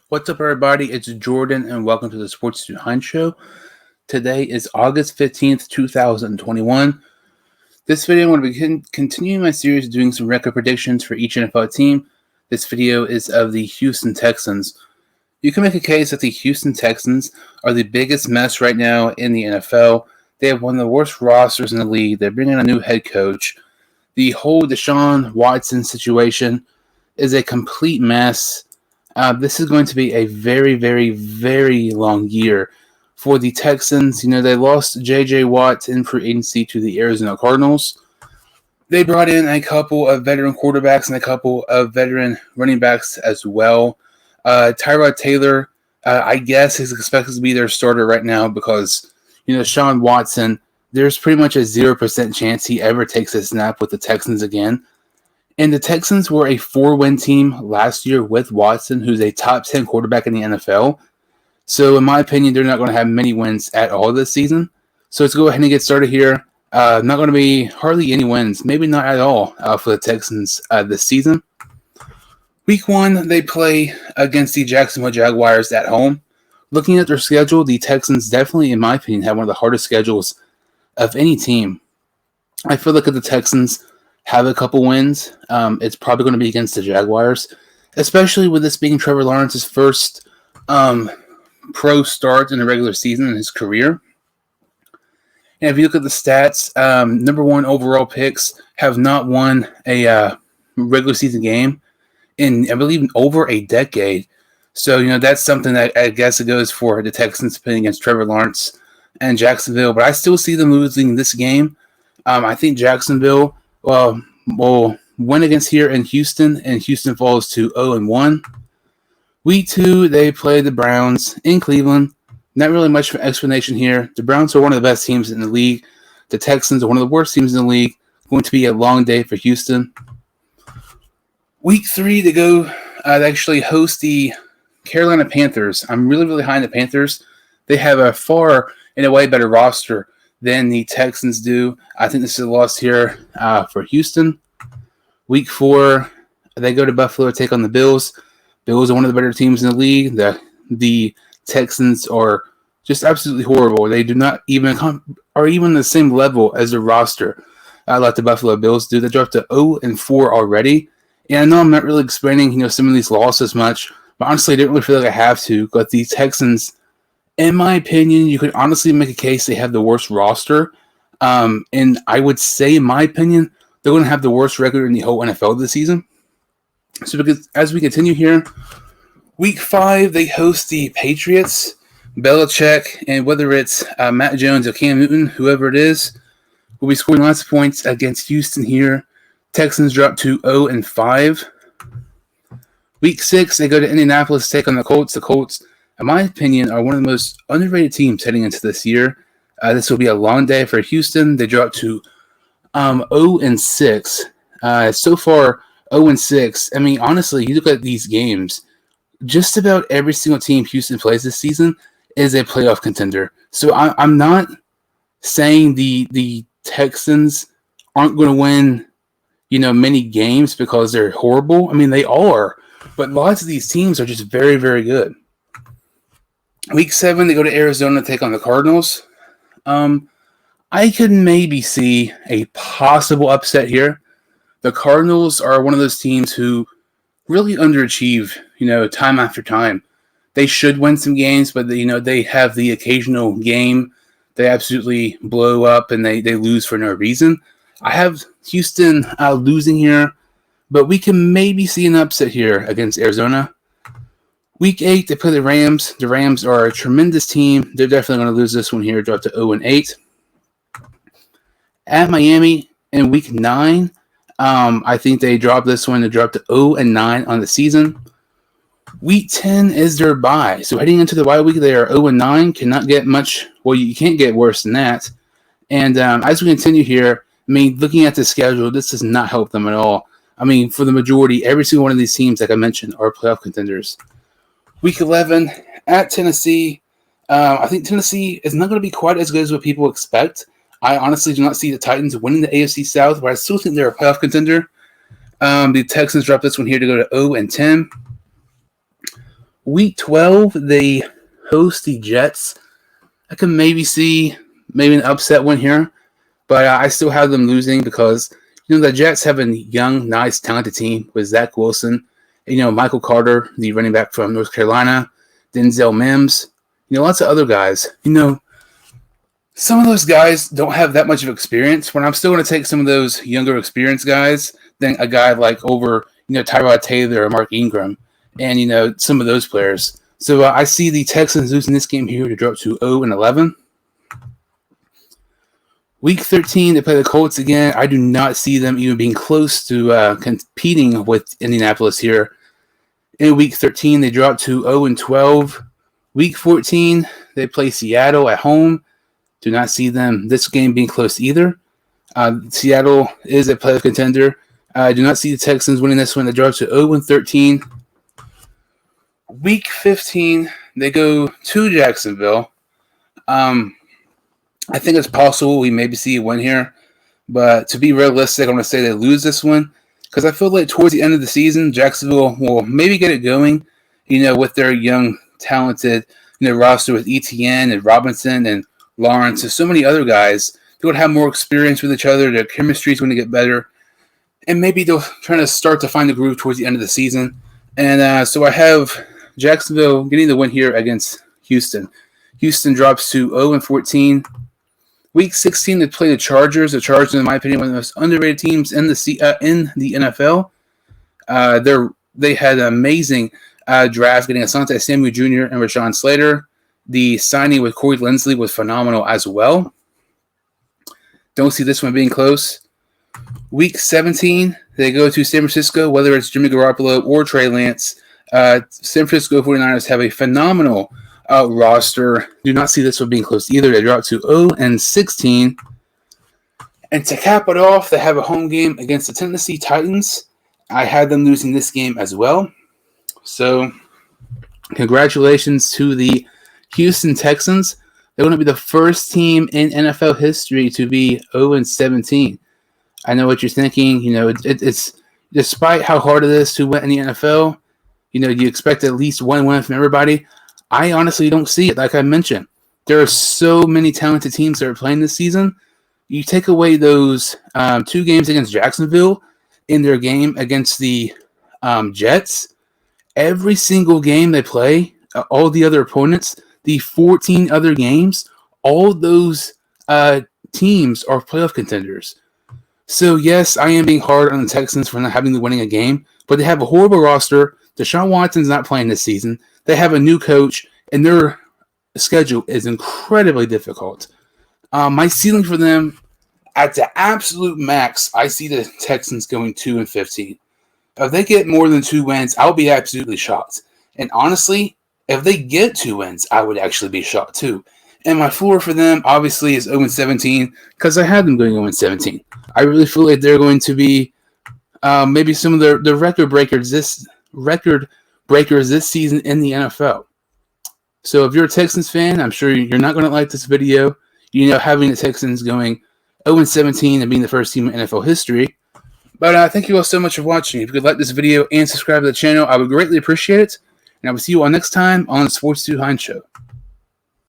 What's up, everybody? It's Jordan, and welcome to the Sports Behind Show. Today is August 15th, 2021. This video, I'm going to be continuing my series doing some record predictions for each NFL team. This video is of the Houston Texans. You can make a case that the Houston Texans are the biggest mess right now in the NFL. They have one of the worst rosters in the league. They're bringing in a new head coach. The whole Deshaun Watson situation is a complete mess. This is going to be a very, very, very long year for the Texans. They lost J.J. Watt in free agency to the Arizona Cardinals. They brought in a couple of veteran quarterbacks and a couple of veteran running backs as well. Tyrod Taylor, I guess, is expected to be their starter right now because, Deshaun Watson, there's pretty much a 0% chance he ever takes a snap with the Texans again. And the Texans were a 4-win team last year with Watson, who's a top 10 quarterback in the NFL. So, in my opinion, they're not going to have many wins at all this season. So, let's go ahead and get started here. Not going to be hardly any wins, maybe not at all for the Texans this season. Week 1, they play against the Jacksonville Jaguars at home. Looking at their schedule, the Texans definitely, in my opinion, have one of the hardest schedules of any team. I feel like if the Texans have a couple wins, it's probably going to be against the Jaguars, especially with this being Trevor Lawrence's first pro start in the regular season in his career. And if you look at the stats, number one overall picks have not won a regular season game in, I believe, over a decade. So, that's something that I guess it goes for the Texans playing against Trevor Lawrence and Jacksonville. But I still see them losing this game. I think Jacksonville will win against here in Houston, and Houston falls to 0-1. Week 2, they play the Browns in Cleveland. Not really much of an explanation here. The Browns are one of the best teams in the league. The Texans are one of the worst teams in the league. Going to be a long day for Houston. Week 3, they actually host the Carolina Panthers. I'm really, really high on the Panthers. They have a far and away better roster than the Texans do. I think this is a loss here for Houston. Week 4, they go to Buffalo to take on the Bills. Bills are one of the better teams in the league. The Texans are just absolutely horrible. They do not even are even the same level as the roster like the Buffalo Bills do. They dropped to 0-4 already. And I know I'm not really explaining some of these losses much, but honestly, I didn't really feel like I have to. But the Texans, in my opinion, you could honestly make a case they have the worst roster. And I would say, in my opinion, they're going to have the worst record in the whole NFL this season. So as we continue here, Week 5, they host the Patriots. Belichick, and whether it's Matt Jones or Cam Newton, whoever it is, will be scoring lots of points against Houston here. Texans drop to 0-5. Week 6, they go to Indianapolis to take on the Colts. The Colts, in my opinion, are one of the most underrated teams heading into this year. This will be a long day for Houston. They drop to 0-6. So far, 0-6. I mean, honestly, you look at these games, just about every single team Houston plays this season is a playoff contender. So I'm not saying the Texans aren't going to win, many games because they're horrible. I mean, they are. But lots of these teams are just very, very good. Week 7, they go to Arizona to take on the Cardinals. I could maybe see a possible upset here. The Cardinals are one of those teams who really underachieve, time after time. They should win some games, but they have the occasional game they absolutely blow up and they lose for no reason. I have Houston losing here, but we can maybe see an upset here against Arizona. Week 8, they play the Rams. The Rams are a tremendous team. They're definitely going to lose this one here, drop to 0-8. At Miami in Week 9, I think they drop this one to drop to 0-9 on the season. Week 10 is their bye. So heading into the bye week, they are 0-9. Cannot get much. Well, you can't get worse than that. And as we continue here, I mean, looking at the schedule, this does not help them at all. I mean, for the majority, every single one of these teams, like I mentioned, are playoff contenders. Week 11 at Tennessee. I think Tennessee is not going to be quite as good as what people expect. I honestly do not see the Titans winning the AFC South, but I still think they're a playoff contender. The Texans drop this one here to go to 0-10. Week 12, they host the Jets. I can maybe see an upset win here, but I still have them losing because the Jets have a young, nice, talented team with Zach Wilson, and, Michael Carter, the running back from North Carolina, Denzel Mims, lots of other guys. Some of those guys don't have that much of experience, but I'm still going to take some of those younger experienced guys than a guy like over, Tyrod Taylor or Mark Ingram and, some of those players. So I see the Texans losing this game here to drop to 0-11. Week 13, they play the Colts again. I do not see them even being close to competing with Indianapolis here. In Week 13, they drop to 0-12. Week 14, they play Seattle at home. Do not see them this game being close either. Seattle is a playoff contender. I do not see the Texans winning this one. They drop to 0-13. Week 15, they go to Jacksonville. I think it's possible we maybe see a win here. But to be realistic, I'm going to say they lose this one. Because I feel like towards the end of the season, Jacksonville will maybe get it going, with their young, talented roster with ETN and Robinson and Lawrence and so many other guys. They're going to have more experience with each other. Their chemistry is going to get better. And maybe they'll try to start to find the groove towards the end of the season. And so I have Jacksonville getting the win here against Houston. Houston drops to 0-14. Week 16, they play the Chargers. The Chargers, in my opinion, one of the most underrated teams in the NFL. They had an amazing draft, getting Asante Samuel Jr. and Rashawn Slater. The signing with Corey Linsley was phenomenal as well. Don't see this one being close. Week 17, they go to San Francisco, whether it's Jimmy Garoppolo or Trey Lance. San Francisco 49ers have a phenomenal roster. Do not see this one being close either. They drop to 0-16. And to cap it off, they have a home game against the Tennessee Titans. I had them losing this game as well. So, congratulations to the Houston Texans. They're going to be the first team in NFL history to be 0-17. I know what you're thinking. It's despite how hard it is to win in the NFL, you expect at least one win from everybody. I honestly don't see it. Like I mentioned, there are so many talented teams that are playing this season. You take away those 2 games against Jacksonville in their game against the Jets, every single game they play, all the other opponents, the 14 other games, all those teams are playoff contenders. So, yes, I am being hard on the Texans for not having the winning a game, but they have a horrible roster. Deshaun Watson's not playing this season. They have a new coach, and their schedule is incredibly difficult. My ceiling for them, at the absolute max, I see the Texans going 2-15. If they get more than 2 wins, I'll be absolutely shocked. And honestly, if they get 2 wins, I would actually be shocked too. And my floor for them, obviously, is 0-17 because I had them going 0-17. I really feel like they're going to be maybe some of the record breakers this season in the NFL. So if you're a Texans fan, I'm sure you're not going to like this video. Having the Texans going 0-17 and being the first team in NFL history. But thank you all so much for watching. If you could like this video and subscribe to the channel, I would greatly appreciate it. And I will see you all next time on the Sports 2 Hines Show.